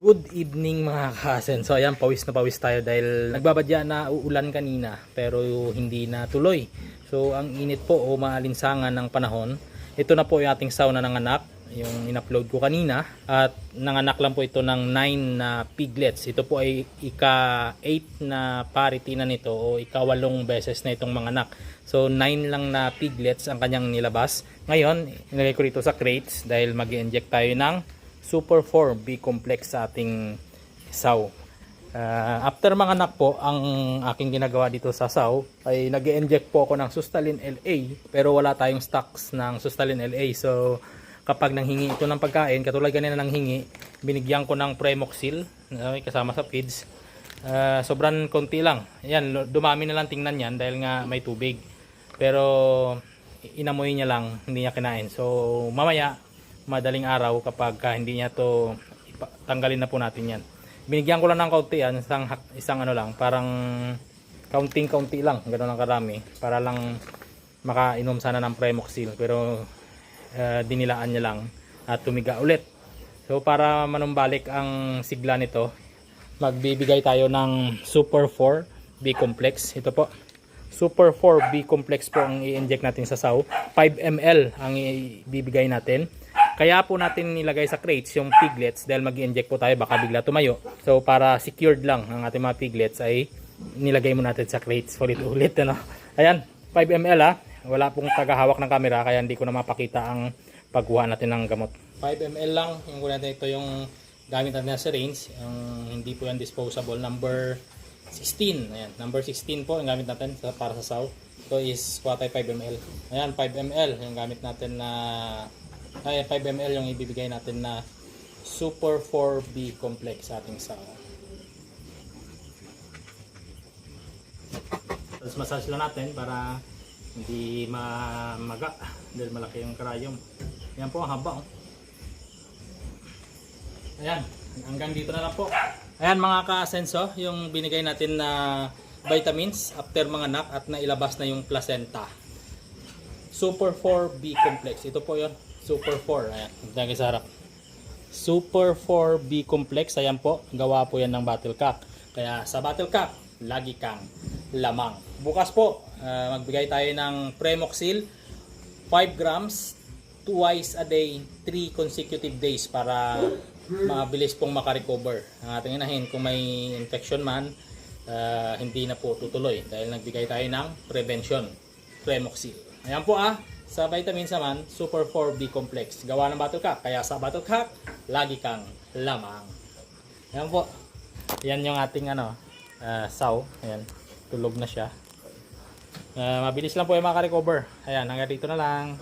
Good evening mga kasen. So ayan, pawis na pawis tayo dahil nagbabadya na uulan kanina pero hindi na tuloy. So ang init po o maalinsangan ng panahon. Ito na po yung ating sauna ng anak, yung in-upload ko kanina. At nanganak lang po ito ng 9 na piglets. Ito po ay ika-8 na parity na nito o ika-8 beses na itong mga anak. So 9 lang na piglets ang kanyang nilabas. Ngayon, inilagay ko rito sa crates dahil mag-inject tayo ng Super 4 B complex sa ating saw. After mga anak po, ang aking ginagawa dito sa saw ay nag-inject po ako ng Sustalin LA pero wala tayong stocks ng Sustalin LA. So kapag nanghingi ito ng pagkain, katulad ganyan na nanghingi, binigyan ko ng Premoxil kasama sa feeds. Sobrang konti lang. Yan, dumami na lang tingnan yan dahil nga may tubig. Pero inamoy niya lang, hindi niya kinain. So mamaya madaling araw kapag hindi niya to tanggalin na po natin yan. Binigyan ko lang ng kaunti yan, isang ano lang, parang kaunting-kaunti lang, gano'n lang karami para lang makainom sana ng Premoxil pero dinilaan niya lang at tumiga ulit. So para manumbalik ang sigla nito, magbibigay tayo ng Super 4 B complex. Ito po, Super 4 B complex po ang i-inject natin sa saw. 5 ml ang ibibigay natin. Kaya po natin nilagay sa crates yung piglets dahil mag-inject po tayo baka bigla tumayo. So para secured lang ang ating mga piglets ay nilagay mo natin sa crates ulit-ulit. Ano? Ayan, 5 ml ha. Wala pong tagahawak ng camera kaya hindi ko na mapakita ang pagkuha natin ng gamot. 5 ml lang. Yung natin ito yung gamit natin na syringe. Yung hindi po yan disposable. Number 16. Ayan, number 16 po yung gamit natin para sa saw. Ito is kuha tayo 5 ml. Ayan, 5 ml yung gamit natin na 5 ml yung ibibigay natin na Super 4B complex sa ating saw. Tapos massage lang natin para hindi mamaga dahil malaki yung karayom. Yan po ang haba. Ayan, hanggang dito na lang po. Ayan mga ka-asenso, yung binigay natin na vitamins after mga anak at nailabas na yung placenta. Super 4B complex. Ito po yun. Super 4. Ayan, dagdag sa harap. Super 4B complex. Ayan po, gawa po yan ng Battlecock. Kaya sa Battlecock, lagi kang lamang. Bukas po, magbigay tayo ng Premoxil 5 grams twice a day, 3 consecutive days para mabilis pong makarecover ang ating inahin. Kung may infection man, hindi na po tutuloy dahil nagbigay tayo ng prevention Premoxil. Ayan po sa vitamins naman, Super 4B complex. Gawa ng Battlecock. Kaya sa Battlecock, lagi kang lamang. Ayan po. Yan yung ating saw. Ayan. Tulog na siya. Mabilis lang po yung makarecover. Ayan, hanggang dito na lang.